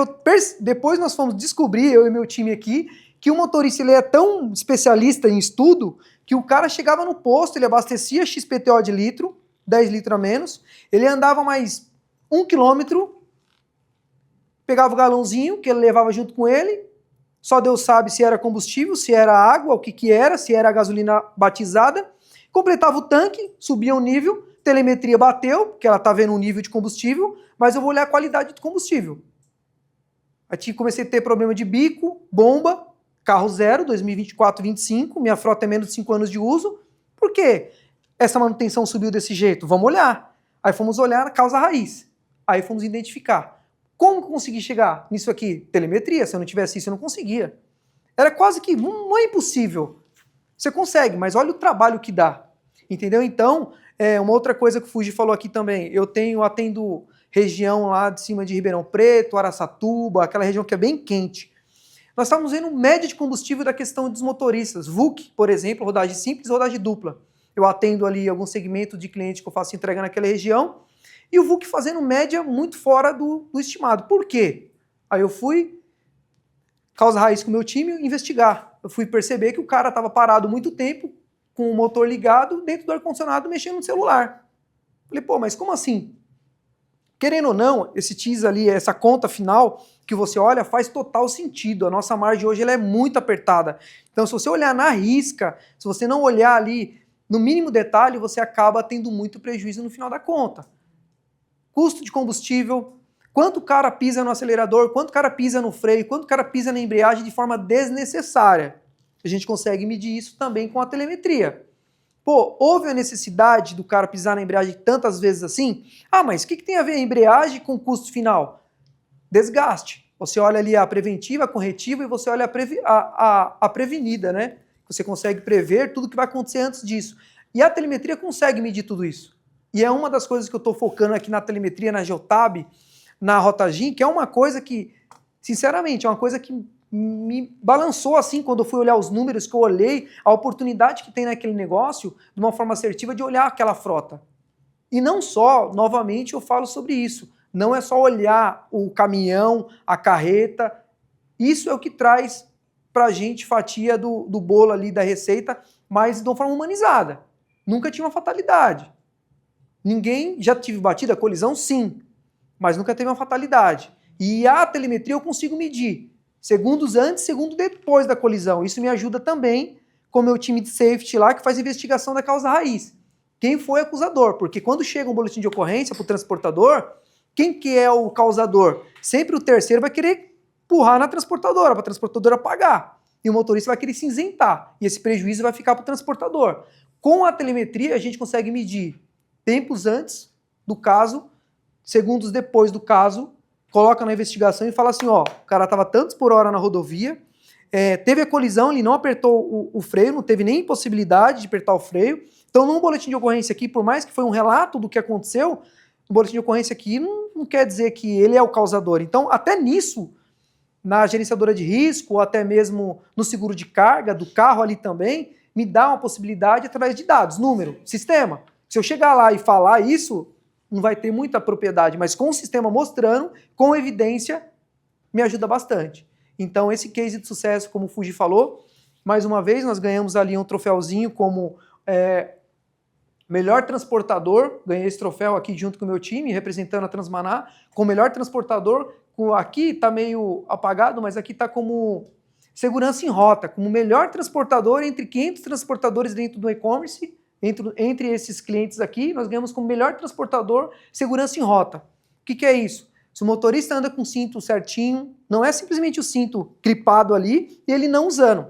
depois nós fomos descobrir, eu e meu time aqui, que o motorista ele é tão especialista em estudo que o cara chegava no posto, ele abastecia XPTO de litro, 10 litros a menos, ele andava mais 1 quilômetro, pegava o galãozinho que ele levava junto com ele, só Deus sabe se era combustível, se era água, o que era, se era gasolina batizada, completava o tanque, subia um nível, telemetria bateu, porque ela está vendo um nível de combustível, mas eu vou olhar a qualidade do combustível. Aí comecei a ter problema de bico, bomba, carro zero, 2024, 2025, minha frota é menos de 5 anos de uso. Por quê? Essa manutenção subiu desse jeito? Vamos olhar. Aí fomos olhar a causa raiz. Aí fomos identificar. Como conseguir chegar nisso aqui? Telemetria. Se eu não tivesse isso, eu não conseguia. Era quase que, não é impossível. Você consegue, mas olha o trabalho que dá. Entendeu? Então, uma outra coisa que o Fuji falou aqui também, eu atendo região lá de cima de Ribeirão Preto, Araçatuba, aquela região que é bem quente. Nós estávamos vendo média de combustível da questão dos motoristas. VUC, por exemplo, rodagem simples e rodagem dupla. Eu atendo ali algum segmento de cliente que eu faço entrega naquela região, e o VUC fazendo média muito fora do estimado. Por quê? Aí eu fui, causa raiz com o meu time, investigar. Eu fui perceber que o cara estava parado muito tempo, com o motor ligado, dentro do ar-condicionado, mexendo no celular. Falei, pô, mas como assim? Querendo ou não, esse TIS ali, essa conta final que você olha, faz total sentido. A nossa margem hoje ela é muito apertada. Então, se você olhar na risca, se você não olhar ali no mínimo detalhe, você acaba tendo muito prejuízo no final da conta. Custo de combustível, quanto o cara pisa no acelerador, quanto o cara pisa no freio, quanto o cara pisa na embreagem de forma desnecessária. A gente consegue medir isso também com a telemetria. Pô, houve a necessidade do cara pisar na embreagem tantas vezes assim? Ah, mas o que tem a ver a embreagem com o custo final? Desgaste. Você olha ali a preventiva, a corretiva e você olha a prevenida, né? Você consegue prever tudo que vai acontecer antes disso. E a telemetria consegue medir tudo isso. E é uma das coisas que eu estou focando aqui na telemetria, na Geotab, na Rotagin, que é uma coisa que, sinceramente, é uma coisa que me balançou assim quando eu fui olhar os números, que eu olhei a oportunidade que tem naquele negócio de uma forma assertiva de olhar aquela frota. E não só, novamente eu falo sobre isso, não é só olhar o caminhão, a carreta, isso é o que traz para a gente fatia do bolo ali da receita, mas de uma forma humanizada. Nunca tinha uma fatalidade. Ninguém já tive batida, colisão? Sim, mas nunca teve uma fatalidade. E a telemetria eu consigo medir segundos antes, segundos depois da colisão. Isso me ajuda também com o meu time de safety lá, que faz investigação da causa raiz. Quem foi o acusador? Porque quando chega um boletim de ocorrência para o transportador, quem que é o causador? Sempre o terceiro vai querer empurrar na transportadora, para a transportadora pagar. E o motorista vai querer se isentar. E esse prejuízo vai ficar para o transportador. Com a telemetria, a gente consegue medir tempos antes do caso, segundos depois do caso, coloca na investigação e fala assim, ó, o cara estava tantos por hora na rodovia, teve a colisão, ele não apertou o freio, não teve nem possibilidade de apertar o freio. Então, num boletim de ocorrência aqui, por mais que foi um relato do que aconteceu, o boletim de ocorrência aqui não quer dizer que ele é o causador. Então, até nisso, na gerenciadora de risco, ou até mesmo no seguro de carga do carro ali também, me dá uma possibilidade através de dados, número, sistema. Se eu chegar lá e falar isso, não vai ter muita propriedade, mas com o sistema mostrando, com evidência, me ajuda bastante. Então, esse case de sucesso, como o Fuji falou, mais uma vez, nós ganhamos ali um troféuzinho como melhor transportador, ganhei esse troféu aqui junto com o meu time, representando a Transmaná, como melhor transportador, aqui está meio apagado, mas aqui está como segurança em rota, como melhor transportador entre 500 transportadores dentro do e-commerce. Entre esses clientes aqui, nós ganhamos como melhor transportador segurança em rota. O que é isso? Se o motorista anda com o cinto certinho, não é simplesmente o cinto clipado ali e ele não usando.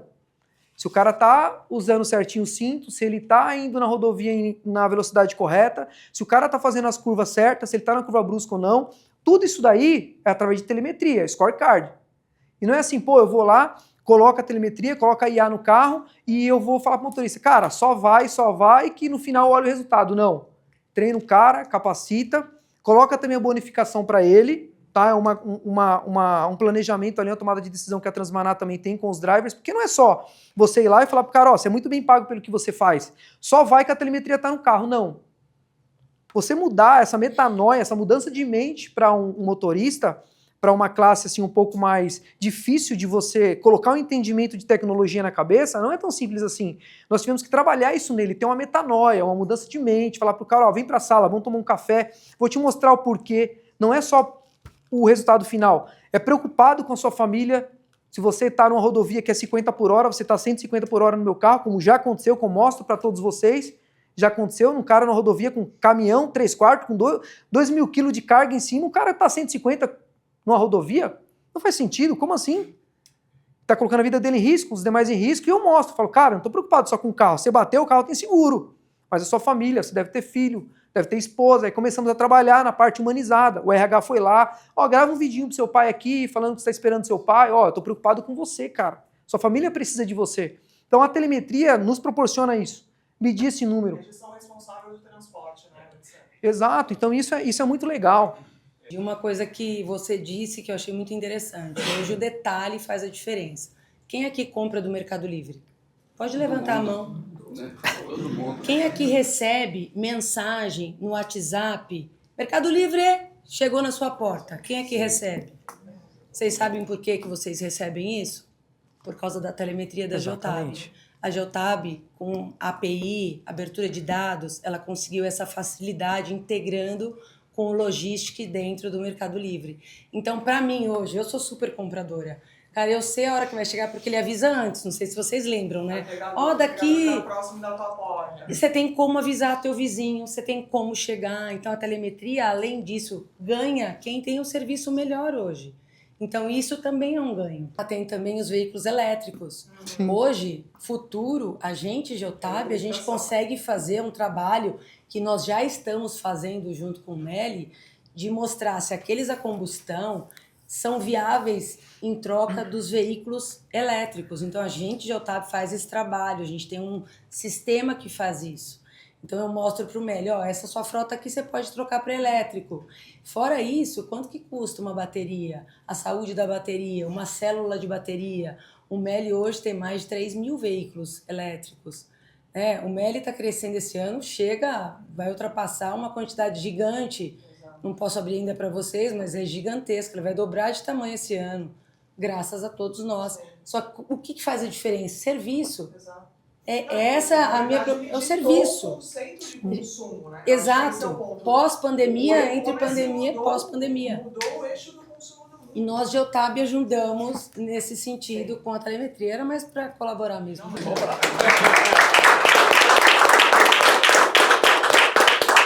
Se o cara está usando certinho o cinto, se ele está indo na rodovia na velocidade correta, se o cara está fazendo as curvas certas, se ele está na curva brusca ou não, tudo isso daí é através de telemetria, scorecard. E não é assim, pô, eu vou lá, coloca a telemetria, coloca a IA no carro e eu vou falar para o motorista, cara, só vai, que no final olha o resultado. Não. Treina o cara, capacita, coloca também a bonificação para ele, tá? Um planejamento ali, uma tomada de decisão que a Transmaná também tem com os drivers, porque não é só você ir lá e falar pro cara, ó, você é muito bem pago pelo que você faz, só vai que a telemetria tá no carro. Não. Você mudar essa metanoia, essa mudança de mente para um motorista, para uma classe assim um pouco mais difícil de você colocar um entendimento de tecnologia na cabeça, não é tão simples assim. Nós tivemos que trabalhar isso nele, ter uma metanoia, uma mudança de mente, falar pro cara, ó, vem para a sala, vamos tomar um café, vou te mostrar o porquê. Não é só o resultado final, é preocupado com a sua família. Se você está numa rodovia que é 50 por hora, você está 150 por hora no meu carro, como já aconteceu, que eu mostro para todos vocês, já aconteceu num cara na rodovia com caminhão 3/4, com 2.000 quilos de carga em cima, o cara está 150 numa rodovia? Não faz sentido, como assim? está colocando a vida dele em risco, os demais em risco, e eu mostro, falo, cara, não estou preocupado só com o carro, você bateu, o carro tem seguro, mas a sua família, você deve ter filho, deve ter esposa, aí começamos a trabalhar na parte humanizada, o RH foi lá, ó, grava um vidinho pro seu pai aqui, falando que você está esperando seu pai, ó, eu estou preocupado com você, cara, sua família precisa de você. Então a telemetria nos proporciona isso, medir esse número. Eles são responsáveis do transporte, né? Exato, então isso é muito legal. De uma coisa que você disse que eu achei muito interessante. Hoje o detalhe faz a diferença. Quem aqui compra do Mercado Livre? Pode levantar a mão. Quem aqui recebe mensagem no WhatsApp? Mercado Livre chegou na sua porta. Quem aqui recebe? Vocês sabem por que vocês recebem isso? Por causa da telemetria da Geotab. A Geotab, com API, abertura de dados, ela conseguiu essa facilidade integrando com o logística dentro do Mercado Livre. Então, para mim, hoje, eu sou super compradora. Cara, eu sei a hora que vai chegar, porque ele avisa antes. Não sei se vocês lembram, né? Ó, daqui... próximo da tua porta. Você tem como avisar teu vizinho, você tem como chegar. Então, a telemetria, além disso, ganha quem tem um serviço melhor hoje. Então, isso também é um ganho. Tem também os veículos elétricos. Hoje, futuro, a gente, Geotab, a gente consegue fazer um trabalho que nós já estamos fazendo junto com o Meli, de mostrar se aqueles a combustão são viáveis em troca dos veículos elétricos. Então, a gente, Geotab, faz esse trabalho, a gente tem um sistema que faz isso. Então, eu mostro para o Meli, ó, essa sua frota aqui você pode trocar para elétrico. Fora isso, quanto que custa uma bateria? A saúde da bateria, uma célula de bateria. O Meli hoje tem mais de 3 mil veículos elétricos. O Meli está crescendo esse ano, vai ultrapassar uma quantidade gigante. Não posso abrir ainda para vocês, mas é gigantesco. Ele vai dobrar de tamanho esse ano, graças a todos nós. Só que o que faz a diferença? Serviço. Exato. É o serviço. O conceito de consumo, né? Exato. Pós-pandemia, entre pandemia e pós-pandemia. Mudou o eixo do consumo do mundo. E nós, Geotab, ajudamos nesse sentido com a telemetria, era mais para colaborar mesmo. Vamos lá.